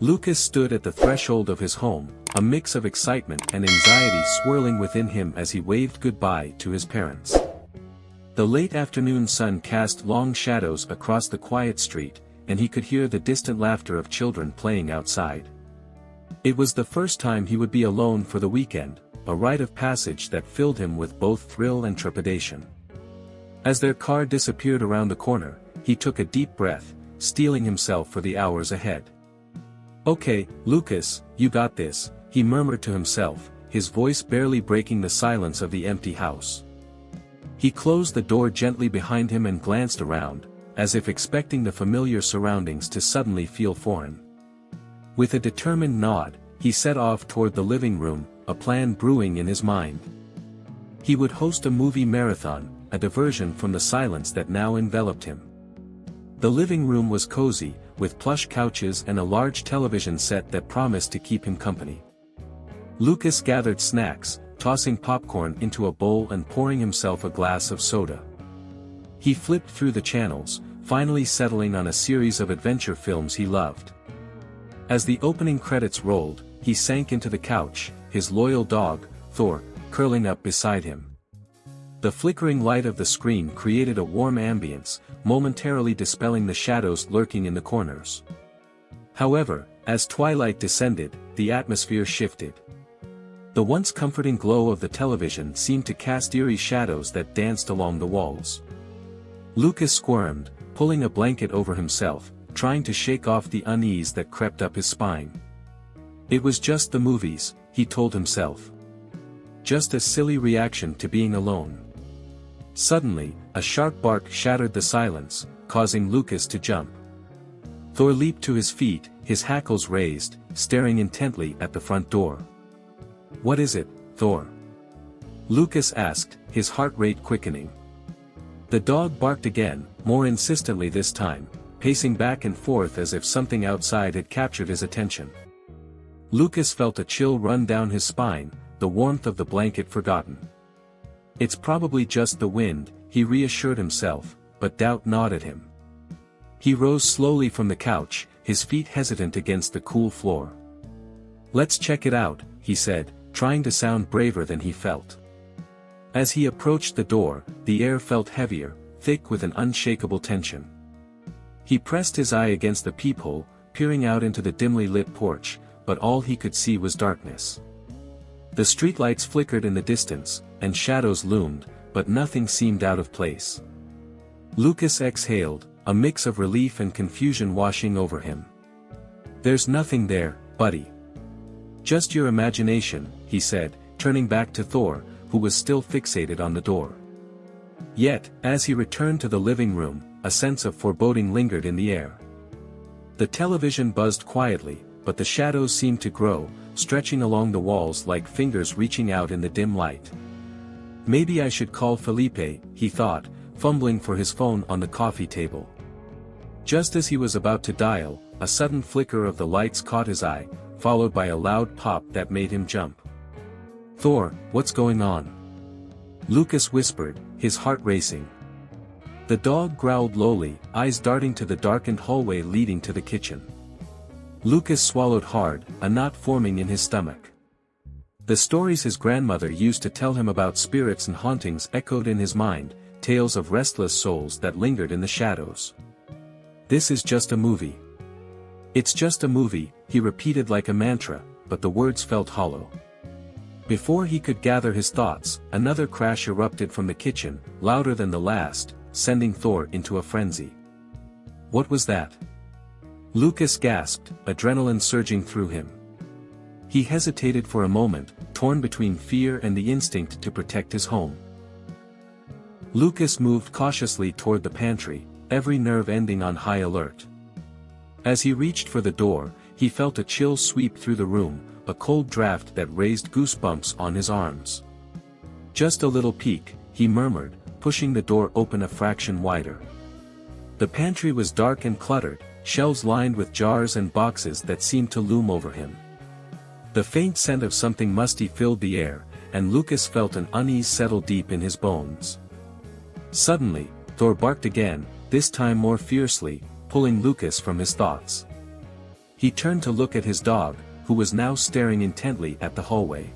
Lucas stood at the threshold of his home, a mix of excitement and anxiety swirling within him as he waved goodbye to his parents. The late afternoon sun cast long shadows across the quiet street, and he could hear the distant laughter of children playing outside. It was the first time he would be alone for the weekend, a rite of passage that filled him with both thrill and trepidation. As their car disappeared around the corner, he took a deep breath, steeling himself for the hours ahead. "Okay, Lucas, you got this," he murmured to himself, his voice barely breaking the silence of the empty house. He closed the door gently behind him and glanced around, as if expecting the familiar surroundings to suddenly feel foreign. With a determined nod, he set off toward the living room, a plan brewing in his mind. He would host a movie marathon, a diversion from the silence that now enveloped him. The living room was cozy, with plush couches and a large television set that promised to keep him company. Lucas gathered snacks, tossing popcorn into a bowl and pouring himself a glass of soda. He flipped through the channels, finally settling on a series of adventure films he loved. As the opening credits rolled, he sank into the couch, his loyal dog, Thor, curling up beside him. The flickering light of the screen created a warm ambience, momentarily dispelling the shadows lurking in the corners. However, as twilight descended, the atmosphere shifted. The once comforting glow of the television seemed to cast eerie shadows that danced along the walls. Lucas squirmed, pulling a blanket over himself, trying to shake off the unease that crept up his spine. It was just the movies, he told himself. Just a silly reaction to being alone. Suddenly, a sharp bark shattered the silence, causing Lucas to jump. Thor leaped to his feet, his hackles raised, staring intently at the front door. "What is it, Thor?" Lucas asked, his heart rate quickening. The dog barked again, more insistently this time, pacing back and forth as if something outside had captured his attention. Lucas felt a chill run down his spine, the warmth of the blanket forgotten. "It's probably just the wind," he reassured himself, but doubt gnawed at him. He rose slowly from the couch, his feet hesitant against the cool floor. "Let's check it out," he said, trying to sound braver than he felt. As he approached the door, the air felt heavier, thick with an unshakable tension. He pressed his eye against the peephole, peering out into the dimly lit porch, but all he could see was darkness. The streetlights flickered in the distance, and shadows loomed, but nothing seemed out of place. Lucas exhaled, a mix of relief and confusion washing over him. "There's nothing there, buddy. Just your imagination," he said, turning back to Thor, who was still fixated on the door. Yet, as he returned to the living room, a sense of foreboding lingered in the air. The television buzzed quietly, but the shadows seemed to grow, stretching along the walls like fingers reaching out in the dim light. "Maybe I should call Felipe," he thought, fumbling for his phone on the coffee table. Just as he was about to dial, a sudden flicker of the lights caught his eye, followed by a loud pop that made him jump. "Thor, what's going on?" Lucas whispered, his heart racing. The dog growled lowly, eyes darting to the darkened hallway leading to the kitchen. Lucas swallowed hard, a knot forming in his stomach. The stories his grandmother used to tell him about spirits and hauntings echoed in his mind, tales of restless souls that lingered in the shadows. "This is just a movie. It's just a movie," he repeated like a mantra, but the words felt hollow. Before he could gather his thoughts, another crash erupted from the kitchen, louder than the last, sending Thor into a frenzy. "What was that?" Lucas gasped, adrenaline surging through him. He hesitated for a moment, torn between fear and the instinct to protect his home. Lucas moved cautiously toward the pantry, every nerve ending on high alert. As he reached for the door, he felt a chill sweep through the room, a cold draft that raised goosebumps on his arms. "Just a little peek," he murmured, pushing the door open a fraction wider. The pantry was dark and cluttered, shelves lined with jars and boxes that seemed to loom over him. The faint scent of something musty filled the air, and Lucas felt an unease settle deep in his bones. Suddenly, Thor barked again, this time more fiercely, pulling Lucas from his thoughts. He turned to look at his dog, who was now staring intently at the hallway.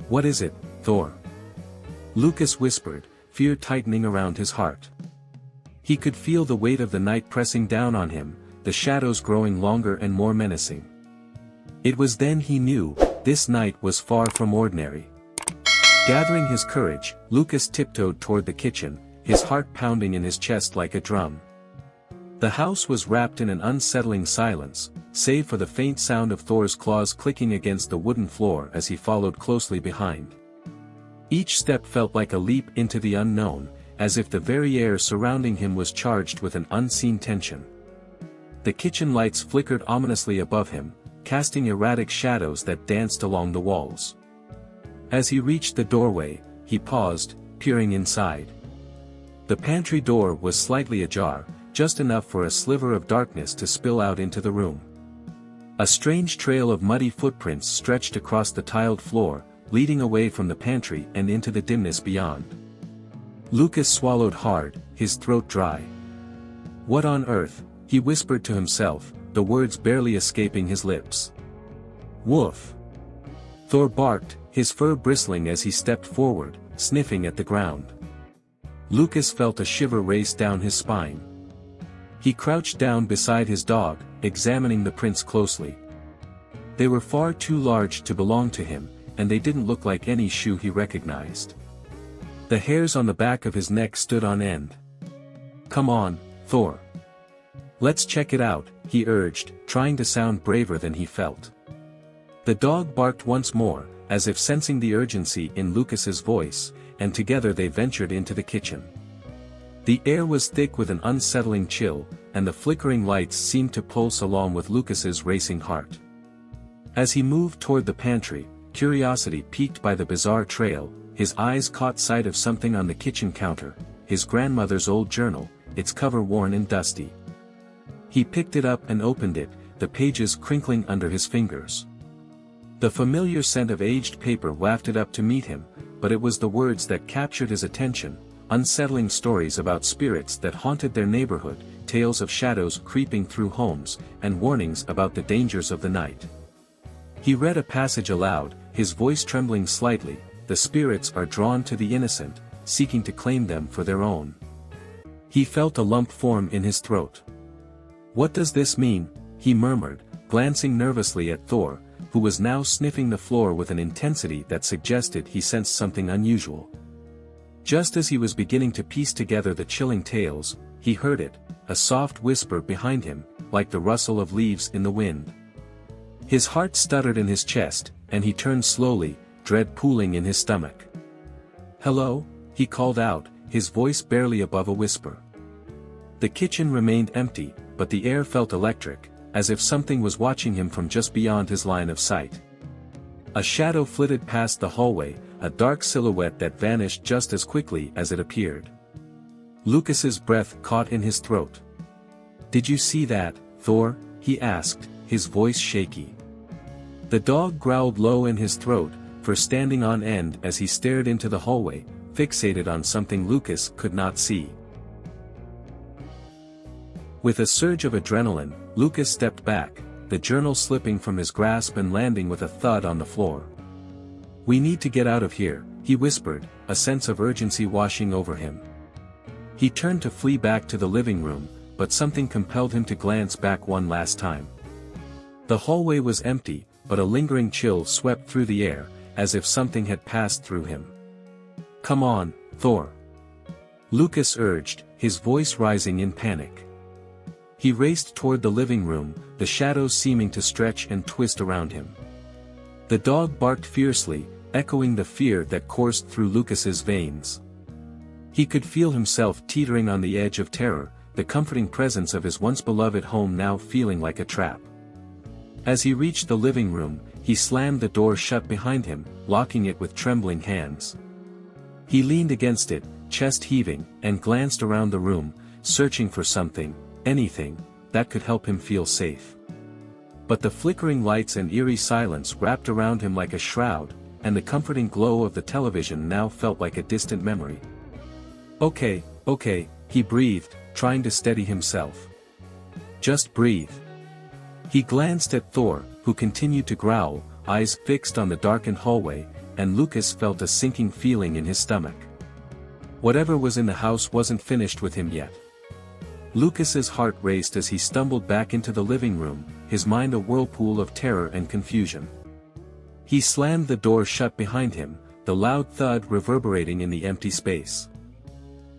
"What is it, Thor?" Lucas whispered, fear tightening around his heart. He could feel the weight of the night pressing down on him, the shadows growing longer and more menacing. It was then he knew, this night was far from ordinary. Gathering his courage, Lucas tiptoed toward the kitchen, his heart pounding in his chest like a drum. The house was wrapped in an unsettling silence, save for the faint sound of Thor's claws clicking against the wooden floor as he followed closely behind. Each step felt like a leap into the unknown, as if the very air surrounding him was charged with an unseen tension. The kitchen lights flickered ominously above him, casting erratic shadows that danced along the walls. As he reached the doorway, he paused, peering inside. The pantry door was slightly ajar, just enough for a sliver of darkness to spill out into the room. A strange trail of muddy footprints stretched across the tiled floor, leading away from the pantry and into the dimness beyond. Lucas swallowed hard, his throat dry. "What on earth?" he whispered to himself, the words barely escaping his lips. "Woof!" Thor barked, his fur bristling as he stepped forward, sniffing at the ground. Lucas felt a shiver race down his spine. He crouched down beside his dog, examining the prints closely. They were far too large to belong to him, and they didn't look like any shoe he recognized. The hairs on the back of his neck stood on end. "Come on, Thor. Let's check it out," he urged, trying to sound braver than he felt. The dog barked once more, as if sensing the urgency in Lucas's voice, and together they ventured into the kitchen. The air was thick with an unsettling chill, and the flickering lights seemed to pulse along with Lucas's racing heart. As he moved toward the pantry, curiosity piqued by the bizarre trail, his eyes caught sight of something on the kitchen counter, his grandmother's old journal, its cover worn and dusty. He picked it up and opened it, the pages crinkling under his fingers. The familiar scent of aged paper wafted up to meet him, but it was the words that captured his attention, unsettling stories about spirits that haunted their neighborhood, tales of shadows creeping through homes, and warnings about the dangers of the night. He read a passage aloud, his voice trembling slightly, "The spirits are drawn to the innocent, seeking to claim them for their own." He felt a lump form in his throat. "What does this mean?" he murmured, glancing nervously at Thor, who was now sniffing the floor with an intensity that suggested he sensed something unusual. Just as he was beginning to piece together the chilling tales, he heard it, a soft whisper behind him, like the rustle of leaves in the wind. His heart stuttered in his chest, and he turned slowly, dread pooling in his stomach. "Hello?" he called out, his voice barely above a whisper. The kitchen remained empty, but the air felt electric, as if something was watching him from just beyond his line of sight. A shadow flitted past the hallway, a dark silhouette that vanished just as quickly as it appeared. Lucas's breath caught in his throat. "Did you see that, Thor?" he asked, his voice shaky. The dog growled low in his throat, for standing on end as he stared into the hallway, fixated on something Lucas could not see. With a surge of adrenaline, Lucas stepped back, the journal slipping from his grasp and landing with a thud on the floor. "We need to get out of here," he whispered, a sense of urgency washing over him. He turned to flee back to the living room, but something compelled him to glance back one last time. The hallway was empty, but a lingering chill swept through the air, as if something had passed through him. "Come on, Thor," Lucas urged, his voice rising in panic. He raced toward the living room, the shadows seeming to stretch and twist around him. The dog barked fiercely, echoing the fear that coursed through Lucas's veins. He could feel himself teetering on the edge of terror, the comforting presence of his once beloved home now feeling like a trap. As he reached the living room, he slammed the door shut behind him, locking it with trembling hands. He leaned against it, chest heaving, and glanced around the room, searching for something, anything, that could help him feel safe. But the flickering lights and eerie silence wrapped around him like a shroud, and the comforting glow of the television now felt like a distant memory. Okay, he breathed, trying to steady himself. "Just breathe." He glanced at Thor, who continued to growl, eyes fixed on the darkened hallway, and Lucas felt a sinking feeling in his stomach. Whatever was in the house wasn't finished with him yet. Lucas's heart raced as he stumbled back into the living room, his mind a whirlpool of terror and confusion. He slammed the door shut behind him, the loud thud reverberating in the empty space.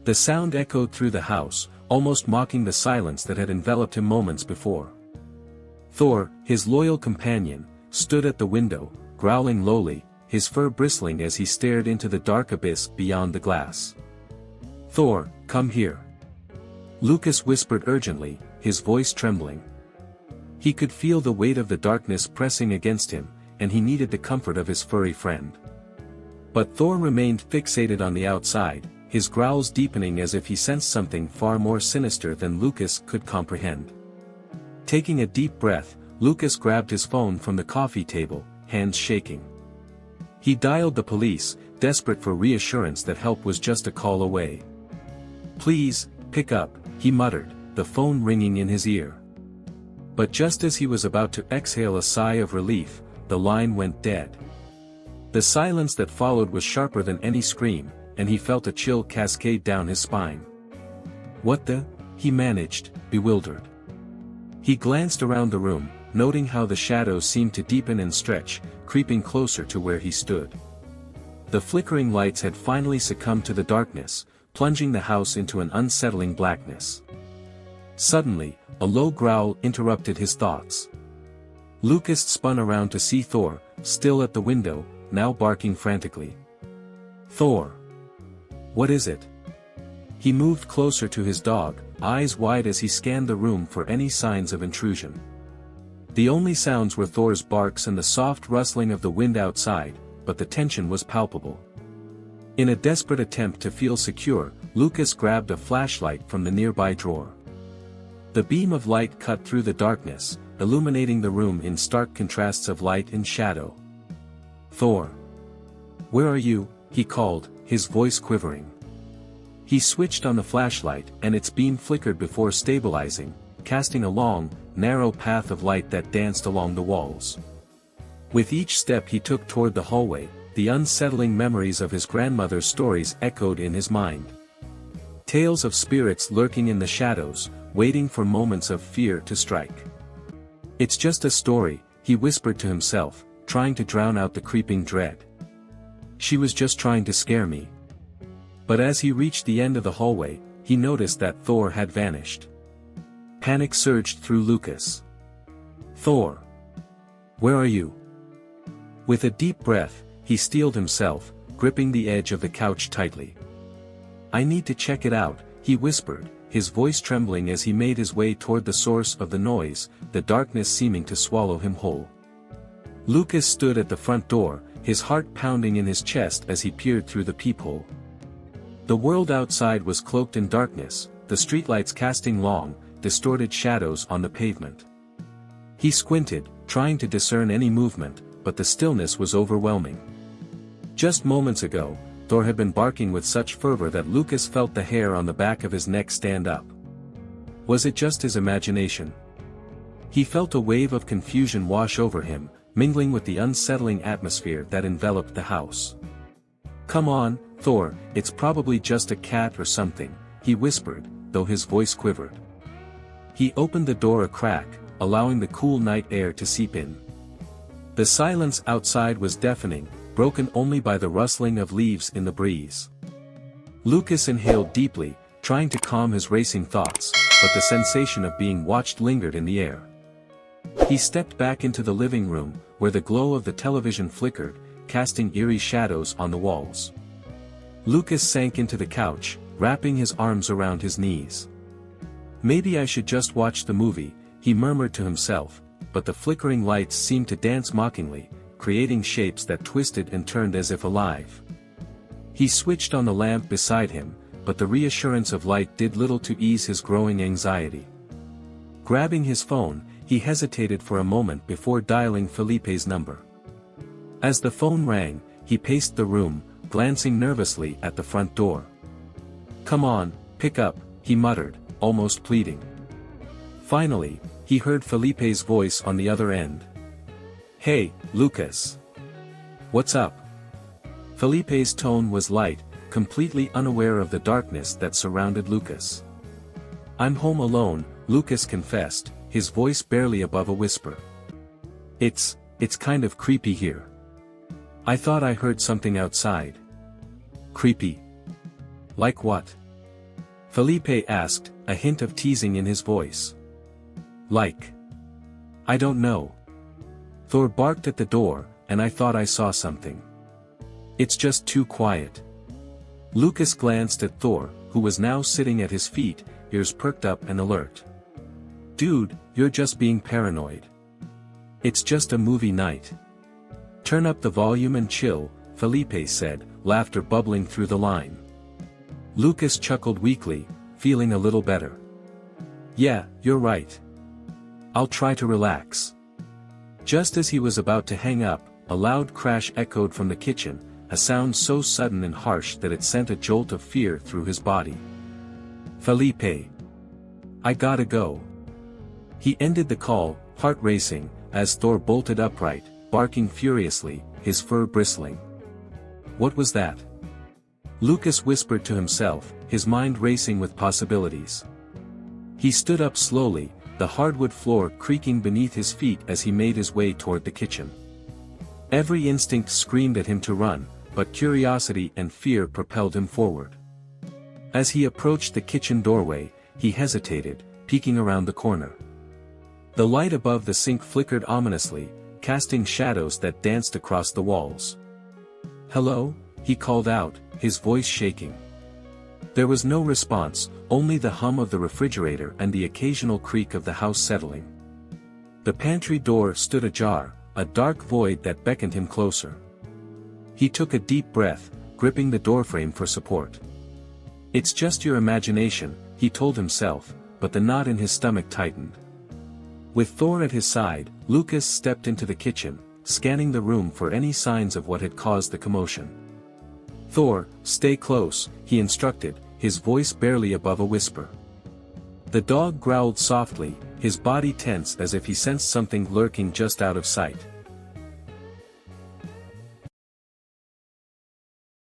The sound echoed through the house, almost mocking the silence that had enveloped him moments before. Thor, his loyal companion, stood at the window, growling lowly, his fur bristling as he stared into the dark abyss beyond the glass. "Thor, come here," Lucas whispered urgently, his voice trembling. He could feel the weight of the darkness pressing against him, and he needed the comfort of his furry friend. But Thor remained fixated on the outside, his growls deepening as if he sensed something far more sinister than Lucas could comprehend. Taking a deep breath, Lucas grabbed his phone from the coffee table, hands shaking. He dialed the police, desperate for reassurance that help was just a call away. "Please, pick up," he muttered, the phone ringing in his ear. But just as he was about to exhale a sigh of relief, the line went dead. The silence that followed was sharper than any scream, and he felt a chill cascade down his spine. "What the?" he managed, bewildered. He glanced around the room, noting how the shadows seemed to deepen and stretch, creeping closer to where he stood. The flickering lights had finally succumbed to the darkness, plunging the house into an unsettling blackness. Suddenly, a low growl interrupted his thoughts. Lucas spun around to see Thor, still at the window, now barking frantically. "Thor! What is it?" He moved closer to his dog, eyes wide as he scanned the room for any signs of intrusion. The only sounds were Thor's barks and the soft rustling of the wind outside, but the tension was palpable. In a desperate attempt to feel secure, Lucas grabbed a flashlight from the nearby drawer. The beam of light cut through the darkness, illuminating the room in stark contrasts of light and shadow. "Thor! Where are you?" he called, his voice quivering. He switched on the flashlight and its beam flickered before stabilizing, casting a long, narrow path of light that danced along the walls. With each step he took toward the hallway, the unsettling memories of his grandmother's stories echoed in his mind. Tales of spirits lurking in the shadows, waiting for moments of fear to strike. "It's just a story," he whispered to himself, trying to drown out the creeping dread. "She was just trying to scare me." But as he reached the end of the hallway, he noticed that Thor had vanished. Panic surged through Lucas. "Thor! Where are you?" With a deep breath, he steeled himself, gripping the edge of the couch tightly. "I need to check it out," he whispered, his voice trembling as he made his way toward the source of the noise, the darkness seeming to swallow him whole. Lucas stood at the front door, his heart pounding in his chest as he peered through the peephole. The world outside was cloaked in darkness, the streetlights casting long, distorted shadows on the pavement. He squinted, trying to discern any movement, but the stillness was overwhelming. Just moments ago, Thor had been barking with such fervor that Lucas felt the hair on the back of his neck stand up. Was it just his imagination? He felt a wave of confusion wash over him, mingling with the unsettling atmosphere that enveloped the house. "Come on, Thor, it's probably just a cat or something," he whispered, though his voice quivered. He opened the door a crack, allowing the cool night air to seep in. The silence outside was deafening, broken only by the rustling of leaves in the breeze. Lucas inhaled deeply, trying to calm his racing thoughts, but the sensation of being watched lingered in the air. He stepped back into the living room, where the glow of the television flickered, casting eerie shadows on the walls. Lucas sank into the couch, wrapping his arms around his knees. "Maybe I should just watch the movie," he murmured to himself, but the flickering lights seemed to dance mockingly, creating shapes that twisted and turned as if alive. He switched on the lamp beside him, but the reassurance of light did little to ease his growing anxiety. Grabbing his phone, he hesitated for a moment before dialing Felipe's number. As the phone rang, he paced the room, glancing nervously at the front door. "Come on, pick up," he muttered, almost pleading. Finally, he heard Felipe's voice on the other end. "Hey, Lucas. What's up?" Felipe's tone was light, completely unaware of the darkness that surrounded Lucas. "I'm home alone," Lucas confessed, his voice barely above a whisper. It's kind of creepy here. I thought I heard something outside." "Creepy? Like what?" Felipe asked, a hint of teasing in his voice. "Like? I don't know. Thor barked at the door, and I thought I saw something. It's just too quiet." Lucas glanced at Thor, who was now sitting at his feet, ears perked up and alert. "Dude, you're just being paranoid. It's just a movie night. Turn up the volume and chill," Felipe said, laughter bubbling through the line. Lucas chuckled weakly, feeling a little better. "Yeah, you're right. I'll try to relax." Just as he was about to hang up, a loud crash echoed from the kitchen, a sound so sudden and harsh that it sent a jolt of fear through his body. "Felipe. I gotta go." He ended the call, heart racing, as Thor bolted upright, barking furiously, his fur bristling. What was that? Lucas whispered to himself, his mind racing with possibilities. He stood up slowly, the hardwood floor creaking beneath his feet as he made his way toward the kitchen. Every instinct screamed at him to run, but curiosity and fear propelled him forward. As he approached the kitchen doorway, he hesitated, peeking around the corner. The light above the sink flickered ominously, casting shadows that danced across the walls. "Hello?" he called out, his voice shaking. There was no response, only the hum of the refrigerator and the occasional creak of the house settling. The pantry door stood ajar, a dark void that beckoned him closer. He took a deep breath, gripping the doorframe for support. "It's just your imagination," he told himself, but the knot in his stomach tightened. With Thor at his side, Lucas stepped into the kitchen, scanning the room for any signs of what had caused the commotion. "Thor, stay close," he instructed, his voice barely above a whisper. The dog growled softly, his body tense as if he sensed something lurking just out of sight.